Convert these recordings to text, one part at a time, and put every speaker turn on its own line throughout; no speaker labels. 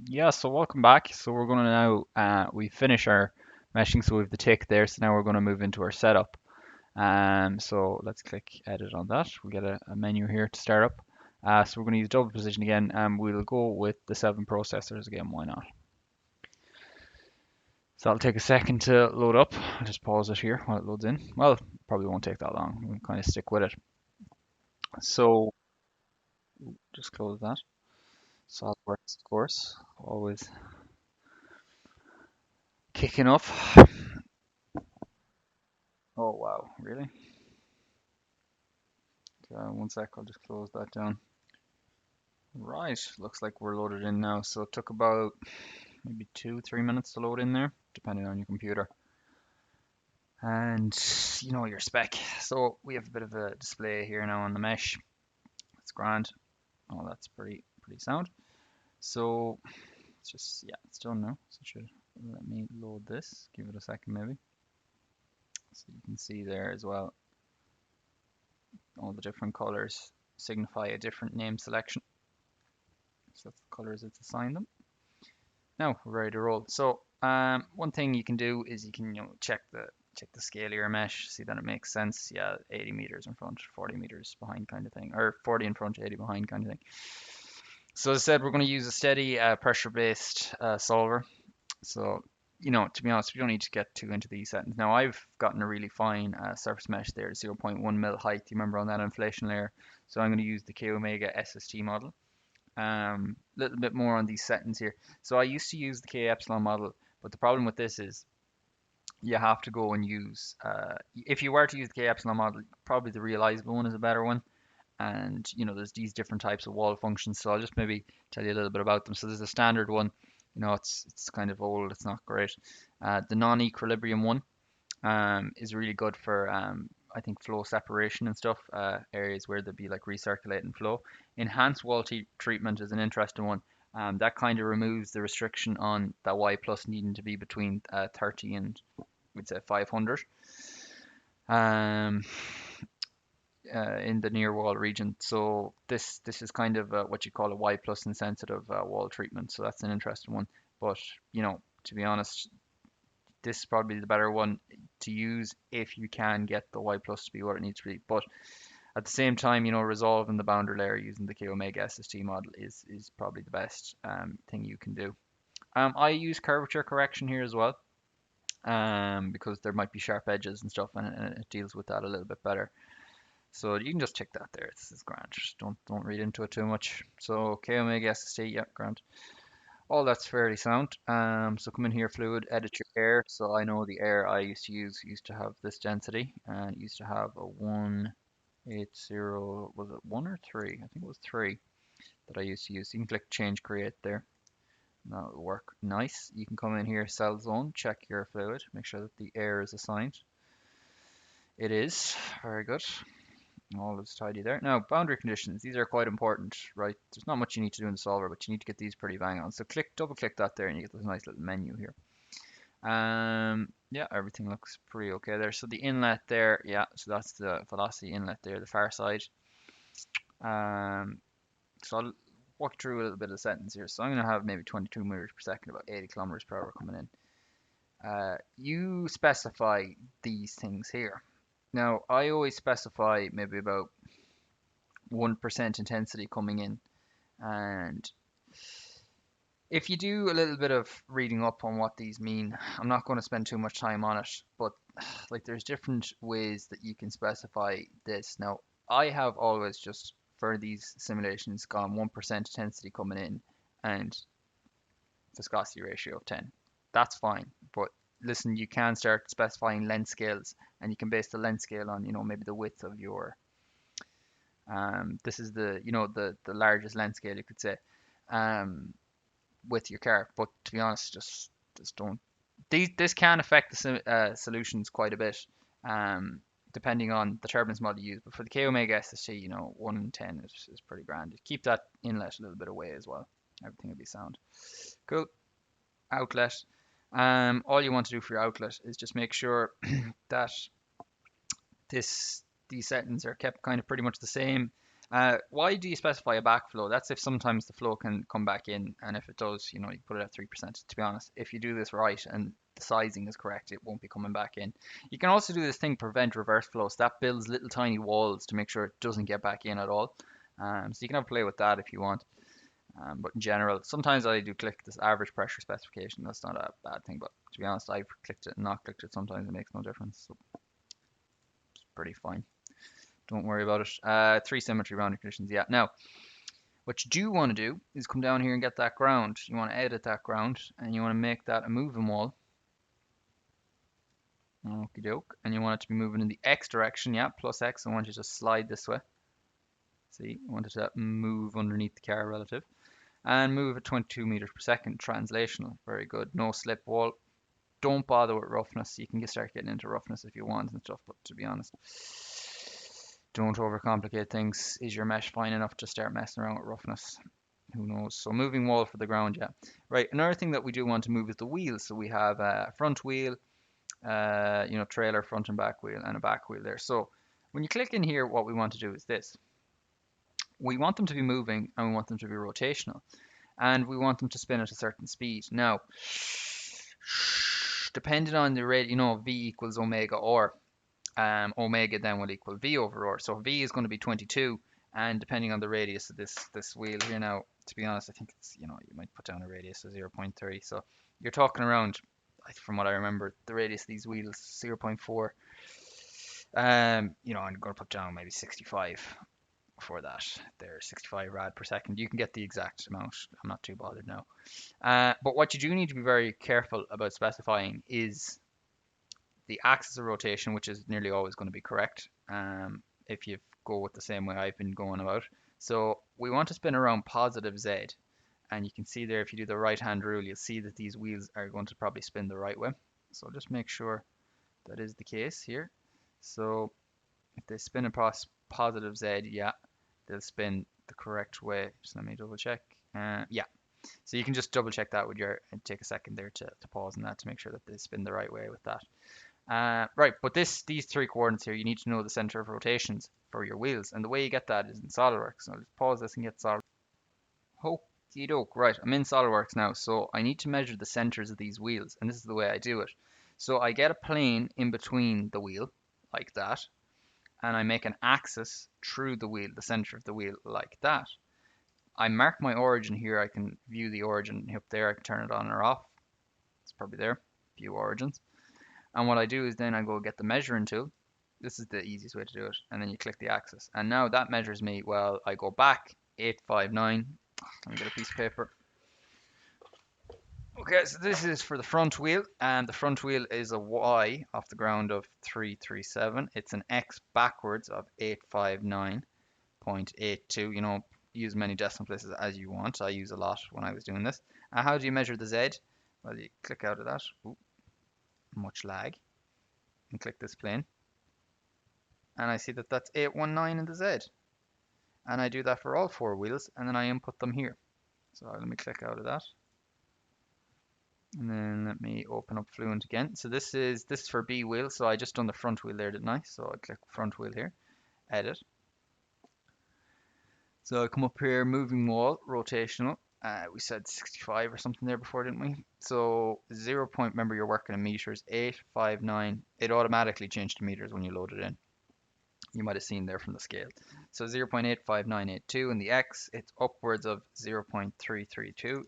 Yeah, so welcome back. So we're going to now, we finish our meshing, so we have the tick there. So now we're going to move into our setup. So let's click edit on that. We get a menu here to start up. So we're going to use double position again, and we'll go with the 7 processors again. Why not? So that'll take a second to load up. I'll just pause it here while it loads in. Well, probably won't take that long. We'll kind of stick with it. So just close that. SolidWorks, of course, always kicking up. Oh wow, really? One sec, I'll just close that down. Right, looks like we're loaded in now. So it took about maybe 2, 3 minutes to load in there, depending on your computer. And your spec. So we have a bit of a display here now on the mesh. It's grand. Oh, that's pretty sound. So it's just yeah, it's done now. So it should let me load this. Give it a second maybe. So you can see there as well, all the different colors signify a different name selection. So that's the colors it's assigned them. Now we're ready to roll. So one thing you can do is you can check the scale of your mesh, see that it makes sense. Yeah, 80 meters in front, 40 meters behind kind of thing, or 40 in front, 80 behind kind of thing. So as I said, we're going to use a steady pressure-based solver. So to be honest, we don't need to get too into these settings. Now I've gotten a really fine surface mesh there, 0.1 mil height. You remember on that inflation layer. So I'm going to use the K Omega SST model. Little bit more on these settings here. So I used to use the K epsilon model, but the problem with this is you have to go and use, if you were to use the K epsilon model, probably the realizable one is a better one. And there's these different types of wall functions. So I'll just maybe tell you a little bit about them. So there's a standard one, it's kind of old, it's not great. The non-equilibrium one is really good for I think flow separation and stuff, areas where there'd be like recirculating flow. Enhanced wall treatment is an interesting one. That kind of removes the restriction on that Y plus needing to be between 30 and we'd say 500 um, in the near wall region. So this is kind of what you call a Y plus insensitive wall treatment. So that's an interesting one. But to be honest, this is probably the better one to use if you can get the Y plus to be what it needs to be. But at the same time, resolving the boundary layer using the K Omega SST model is probably the best thing you can do. I use curvature correction here as well, because there might be sharp edges and stuff, and it deals with that a little bit better. So you can just tick that there. It's grand. Just don't read into it too much. So K Omega SST, yeah, grand. All that's fairly sound. So come in here, fluid, edit your air. So I know the air I used to use used to have this density, and it used to have a 180. Was it 1 or 3? I think it was 3 that I used to use. You can click change create there. That'll work nice. You can come in here, cell zone, check your fluid, make sure that the air is assigned. It is. Very good. All is tidy there. Now, boundary conditions, these are quite important, right? There's not much you need to do in the solver, but you need to get these pretty bang on. So double click that there and you get this nice little menu here. Yeah, everything looks pretty okay there. So the inlet there, yeah, so that's the velocity inlet there, the far side. So I'll walk through a little bit of the settings here. So I'm going to have maybe 22 meters per second, about 80 kilometers per hour coming in. You specify these things here. Now, I always specify maybe about 1% intensity coming in. And if you do a little bit of reading up on what these mean, I'm not going to spend too much time on it, but like there's different ways that you can specify this. Now, I have always just for these simulations gone 1% intensity coming in and viscosity ratio of 10. That's fine, but listen, you can start specifying length scales and you can base the length scale on, maybe the width of your this is the largest length scale you could say um, with your car. But to be honest, just don't. This can affect the solutions quite a bit, depending on the turbulence model you use. But for the K Omega SST, 1 in 10 is pretty grand. Just keep that inlet a little bit away as well. Everything will be sound. Cool. Outlet. All you want to do for your outlet is just make sure that these settings are kept kind of pretty much the same Why do you specify a backflow? That's if sometimes the flow can come back in, and if it does, you put it at 3%. To be honest, if you do this right and the sizing is correct, it won't be coming back in. You can also do this thing, prevent reverse flow. So that builds little tiny walls to make sure it doesn't get back in at all. So you can have a play with that if you want. But in general, sometimes I do click this average pressure specification. That's not a bad thing, but to be honest, I've clicked it and not clicked it. Sometimes it makes no difference. So it's pretty fine. Don't worry about it. 3 symmetry boundary conditions. Yeah. Now, what you do want to do is come down here and get that ground. You want to edit that ground and you want to make that a moving wall. Okie doke. And you want it to be moving in the X direction. Yeah, plus X. I want you to slide this way. See, I want it to move underneath the car relative. And move at 22 meters per second. Translational. Very good. No slip wall. Don't bother with roughness. You can start getting into roughness if you want and stuff, but to be honest, don't overcomplicate things. Is your mesh fine enough to start messing around with roughness? Who knows? So moving wall for the ground, yeah. Right, another thing that we do want to move is the wheels. So we have a front wheel, trailer, front and back wheel, and a back wheel there. So when you click in here, what we want to do is this. We want them to be moving and we want them to be rotational. And we want them to spin at a certain speed. Now, depending on the rate, V equals omega R. Omega then will equal V over R. So V is going to be 22, and depending on the radius of this wheel here now, to be honest, I think it's, you might put down a radius of 0.3. So you're talking around, from what I remember, the radius of these wheels 0.4. I'm going to put down maybe 65 for that. There, 65 rad per second. You can get the exact amount. I'm not too bothered now. But what you do need to be very careful about specifying is the axis of rotation, which is nearly always going to be correct if you go with the same way I've been going about. So we want to spin around positive Z. And you can see there, if you do the right hand rule, you'll see that these wheels are going to probably spin the right way. So just make sure that is the case here. So if they spin across positive Z, yeah, they'll spin the correct way. Just let me double check. Yeah. So you can just double check that with and take a second there to pause on that to make sure that they spin the right way with that. Right, but these 3 coordinates here, you need to know the center of rotations for your wheels. And the way you get that is in SolidWorks. So I'll just pause this and get SolidWorks. Okie doke. Right, I'm in SolidWorks now. So I need to measure the centers of these wheels. And this is the way I do it. So I get a plane in between the wheel, like that. And I make an axis through the wheel, the center of the wheel, like that. I mark my origin here. I can view the origin up there. I can turn it on or off. It's probably there. View origins. And what I do is then I go get the measuring tool. This is the easiest way to do it. And then you click the axis. And now that measures me. Well, I go back 859. Let me get a piece of paper. Okay, so this is for the front wheel. And the front wheel is a Y off the ground of 337. It's an X backwards of 859.82. Use many decimal places as you want. I use a lot when I was doing this. How do you measure the Z? Well, you click out of that. Ooh. Much lag, and click this plane, and I see that that's 819 in the Z, and I do that for all 4 wheels, and then I input them here. So let me click out of that, and then let me open up Fluent again. So this is for B wheel. So I just done the front wheel there, didn't I? So I click front wheel here, edit. So I come up here, moving wall, rotational. We said 65 or something there before, didn't we? So 0. Remember, you're working in meters. 859. It automatically changed to meters when you load it in. You might have seen there from the scale. So 0.85982 in the X, it's upwards of 0.332. You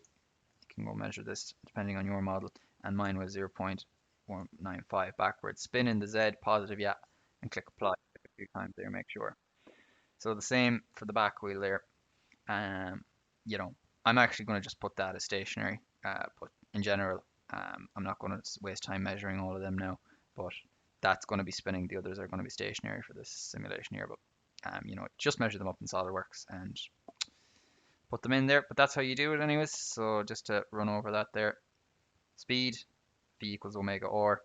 can go measure this depending on your model. And mine was 0.195 backwards. Spin in the Z, positive, yeah, and click apply a few times there, make sure. So the same for the back wheel there. I'm actually going to just put that as stationary, but in general, I'm not going to waste time measuring all of them now, but that's going to be spinning. The others are going to be stationary for this simulation here, but just measure them up in SolidWorks and put them in there. But that's how you do it anyways. So just to run over that there, speed, V equals omega R,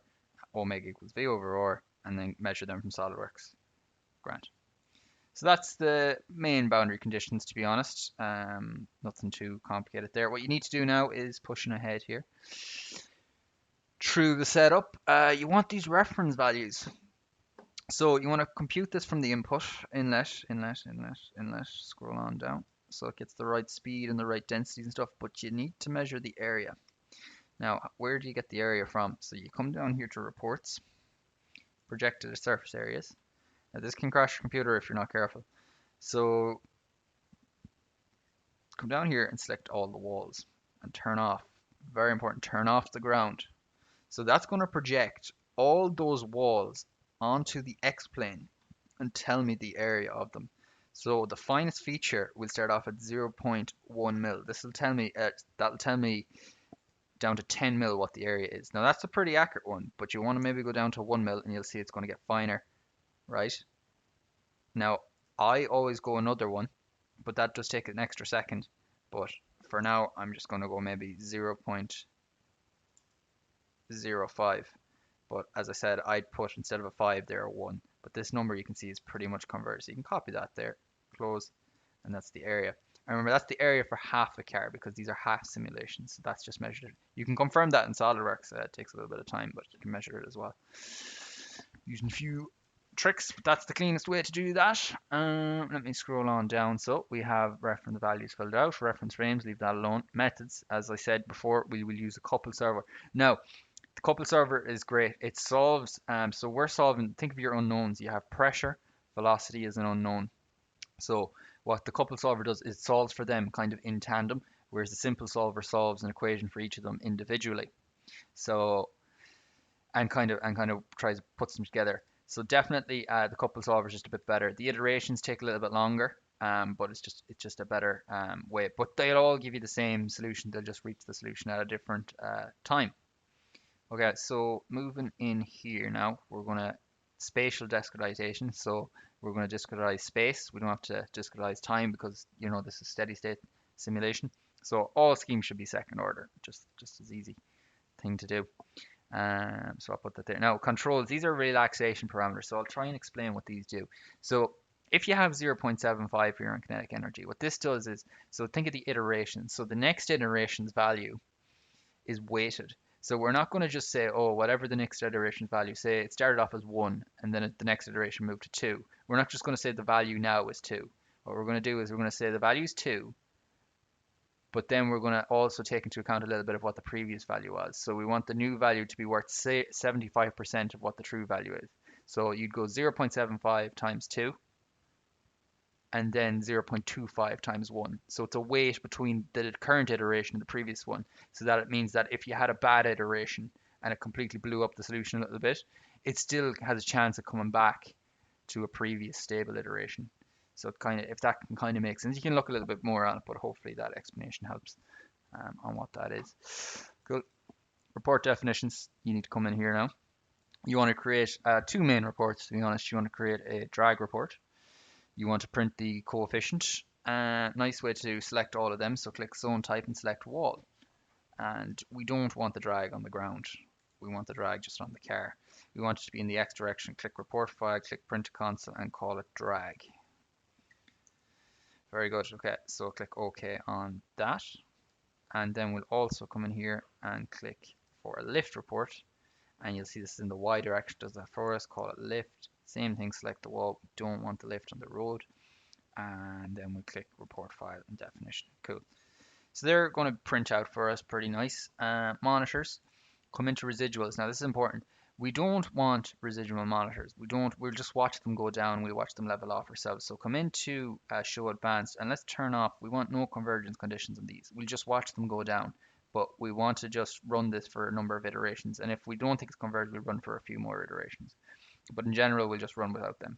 omega equals V over R, and then measure them from SolidWorks. Grant. So that's the main boundary conditions, to be honest. Nothing too complicated there. What you need to do now is pushing ahead here. Through the setup, you want these reference values. So you want to compute this from the input, inlet, scroll on down. So it gets the right speed and the right densities and stuff, but you need to measure the area. Now, where do you get the area from? So you come down here to reports, projected surface areas. Now this can crash your computer if you're not careful. So come down here and select all the walls and turn off, very important, turn off the ground. So that's going to project all those walls onto the X-plane and tell me the area of them. So the finest feature will start off at 0.1 mil. This will tell me, that'll tell me down to 10 mil what the area is. Now that's a pretty accurate one, but you want to maybe go down to 1 mil and you'll see it's going to get finer, right? Now I always go another one, but that does take an extra second. But for now, I'm just going to go maybe 0.05. But as I said, I'd put instead of a 5 there a 1. But this number you can see is pretty much converted. So you can copy that there, close, and that's the area. And remember, that's the area for half a car because these are half simulations. So that's just measured. You can confirm that in SolidWorks. It takes a little bit of time, but you can measure it as well. Using a few tricks, but that's the cleanest way to do that. Let me scroll on down. So we have reference values filled out, reference frames, leave that alone. Methods, as I said before, we will use a couple solver. Now, the couple solver is great. It solves, so we're solving, think of your unknowns. You have pressure, velocity is an unknown. So what the couple solver does is it solves for them kind of in tandem, whereas the simple solver solves an equation for each of them individually. So and kind of tries to put them together. So definitely the couple solver is just a bit better. The iterations take a little bit longer, but it's just a better way. But they'll all give you the same solution. They'll just reach the solution at a different time. Okay, so moving in here now, we're gonna spatial discretization. So we're gonna discretize space. We don't have to discretize time because you know this is steady state simulation. So all schemes should be second order. Just as easy thing to do. So I'll put that there. Now controls, these are relaxation parameters. So I'll try and explain what these do. So if you have 0.75 for your kinetic energy, what this does is, so think of the iterations. So the next iteration's value is weighted. So we're not going to just say, oh, whatever the next iteration value, say it started off as 1 and then the next iteration moved to 2. We're not just going to say the value now is 2. What we're going to do is we're going to say the value is 2, but then we're going to also take into account a little bit of what the previous value was. So we want the new value to be worth, say, 75% of what the true value is. So you'd go 0.75 times 2, and then 0.25 times 1. So it's a weight between the current iteration and the previous one. So that it means that if you had a bad iteration and it completely blew up the solution a little bit, it still has a chance of coming back to a previous stable iteration. So it kind of, if that can kind of make sense, you can look a little bit more on it, but hopefully that explanation helps on what that is. Cool. Report definitions, you need to come in here now. You want to create two main reports, to be honest. You want to create a drag report. You want to print the coefficient. Nice way to select all of them. So click zone type and select wall. And we don't want the drag on the ground. We want the drag just on the car. We want it to be in the X direction. Click report file, click print to console and call it drag. Very good. Okay, so click OK on that. And then we'll also come in here and click for a lift report. And you'll see this in the Y direction. Does that for us. Call it lift. Same thing, select the wall. We don't want the lift on the road. And then we click report file and definition. Cool. So they're going to print out for us pretty nice. Monitors. Come into residuals. Now this is important. We don't want residual monitors. We'll just watch them go down. We'll watch them level off ourselves. So come into show advanced and let's turn off. We want no convergence conditions on these. We'll just watch them go down. But we want to just run this for a number of iterations. And if we don't think it's converged, we'll run for a few more iterations. But in general, we'll just run without them.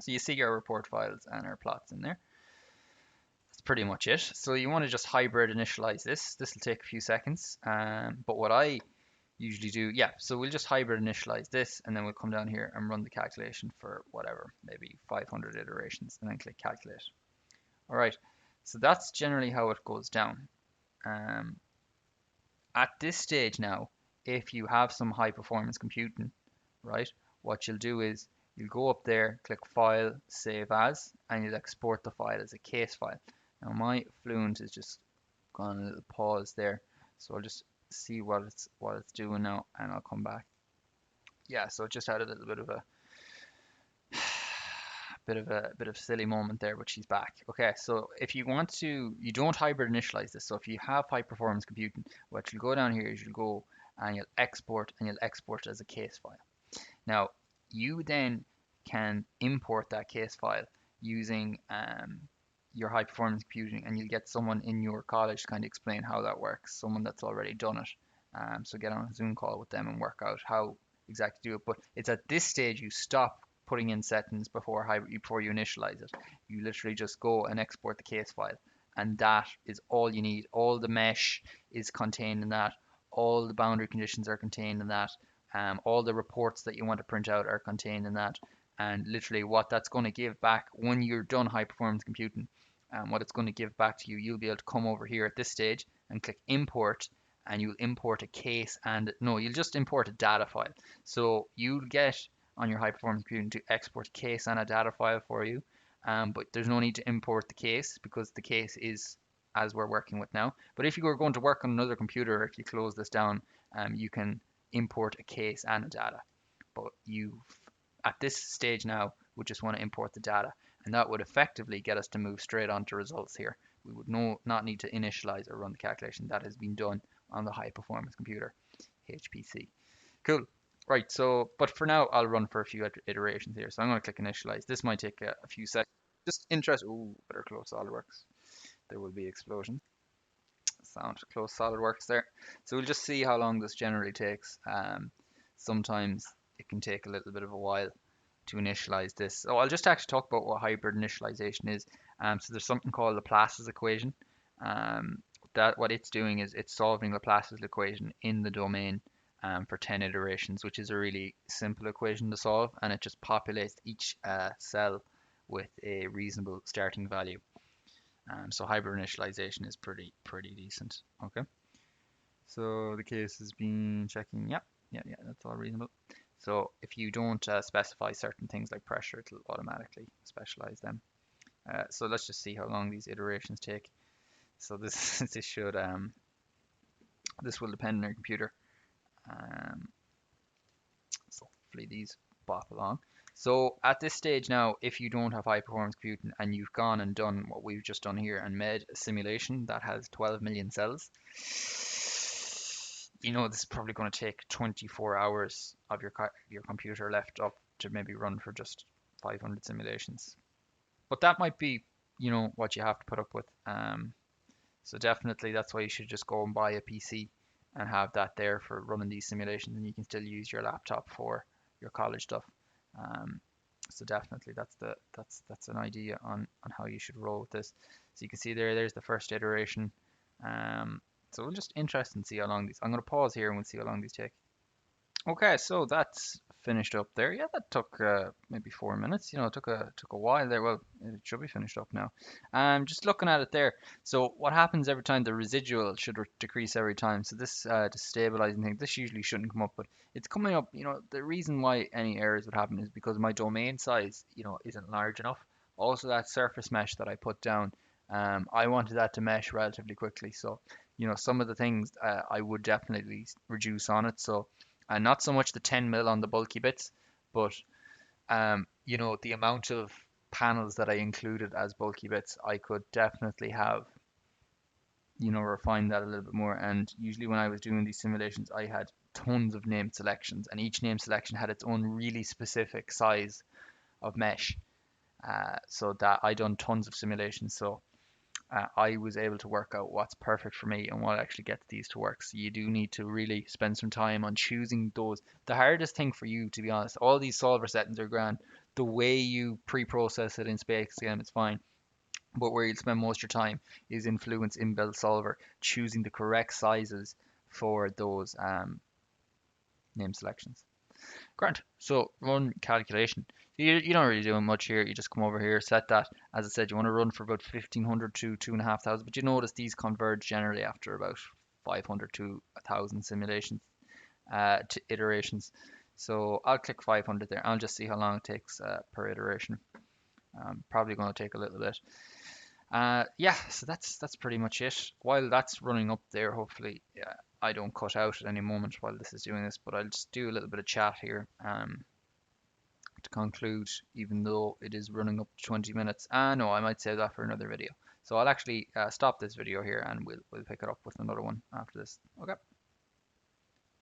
So you see our report files and our plots in there. That's pretty much it. So you want to just hybrid initialize this. This will take a few seconds. But what I usually do, yeah, so we'll just hybrid initialize this and then we'll come down here and run the calculation for whatever, maybe 500 iterations and then click calculate. All right, so that's generally how it goes down. At this stage now, if you have some high performance computing, right, what you'll do is you'll go up there, click file, save as, and you'll export the file as a case file. Now my Fluent is just gone a little pause there, so I'll just see what it's doing now and I'll come back. Yeah, so it just had a little bit of a bit of silly moment there, but she's back. Okay, so if you want to, you don't hybrid initialize this. So if you have high performance computing, what you'll go down here is you'll go and you'll export it as a case file. Now, you then can import that case file using your high performance computing, and you'll get someone in your college to kind of explain how that works, someone that's already done it. So get on a Zoom call with them and work out how exactly do it. But it's at this stage you stop putting in settings before you initialize it. You literally just go and export the case file, and that is all you need. All the mesh is contained in that. All the boundary conditions are contained in that. All the reports that you want to print out are contained in that. And literally what that's going to give back when you're done high performance computing, what it's going to give back to you, you'll be able to come over here at this stage and click import, and you'll import a case and no, you'll just import a data file. So you'll get on your high performance computing to export a case and a data file for you. But there's no need to import the case because the case is as we're working with now. But if you were going to work on another computer, if you close this down, you can import a case and a data. But you, at this stage now, would just want to import the data, and that would effectively get us to move straight on to results here. We would not need to initialize or run the calculation. That has been done on the high performance computer, HPC. Cool. Right, so, but for now, I'll run for a few iterations here. So I'm going to click initialize. This might take a few seconds. Just interest. Ooh, better close SolidWorks. There will be explosion. Sound close SolidWorks there. So we'll just see how long this generally takes. Sometimes it can take a little bit of a while to initialize this. So I'll just actually talk about what hybrid initialization is. So there's something called Laplace's equation. That what it's doing is it's solving Laplace's equation in the domain for 10 iterations, which is a really simple equation to solve, and it just populates each cell with a reasonable starting value. So hybrid initialization is pretty decent. Okay. So the case has been checking. Yeah, that's all reasonable. So if you don't specify certain things like pressure, it'll automatically specialize them. So let's just see how long these iterations take. So this this will depend on your computer. So hopefully these bop along. So at this stage now, if you don't have high performance computing and you've gone and done what we've just done here and made a simulation that has 12 million cells, you know this is probably going to take 24 hours of your computer left up to maybe run for just 500 simulations. But that might be, you know, what you have to put up with. So definitely that's why you should just go and buy a PC and have that there for running these simulations, and you can still use your laptop for your college stuff. So definitely that's an idea on how you should roll with this. So you can see there's the first iteration. So we'll just interest and see how long these. I'm going to pause here and we'll see how long these take. Okay, so that's finished up there. Yeah, that took maybe 4 minutes. You know, it took a while there. Well, it should be finished up now. Just looking at it there. So what happens every time? The residual should decrease every time. So this destabilizing thing, this usually shouldn't come up, but it's coming up. You know, the reason why any errors would happen is because my domain size, you know, isn't large enough. Also, that surface mesh that I put down, I wanted that to mesh relatively quickly. So, you know, some of the things I would definitely reduce on it. So. And not so much the 10 mil on the bulky bits, but you know, the amount of panels that I included as bulky bits, I could definitely have, you know, refined that a little bit more. And usually when I was doing these simulations, I had tons of name selections, and each name selection had its own really specific size of mesh. So that I done tons of simulations. So I was able to work out what's perfect for me and what actually gets these to work. So you do need to really spend some time on choosing those. The hardest thing for you, to be honest, all these solver settings are grand. The way you pre-process it in SpaceGAM is fine. But where you'll spend most of your time is in Fluent's inbuilt solver, choosing the correct sizes for those name selections. Grant. So run calculation. You don't really do much here. You just come over here, set that. As I said, you want to run for about 1500 to 2500, but you notice these converge generally after about 500 to 1000 simulations to iterations. So I'll click 500 there. I'll just see how long it takes per iteration. Probably going to take a little bit. Yeah, so that's pretty much it. While that's running up there, hopefully I don't cut out at any moment while this is doing this, but I'll just do a little bit of chat here. to conclude, even though it is running up to 20 minutes. Ah, no, I might save that for another video. So I'll actually stop this video here and we'll pick it up with another one after this. Okay.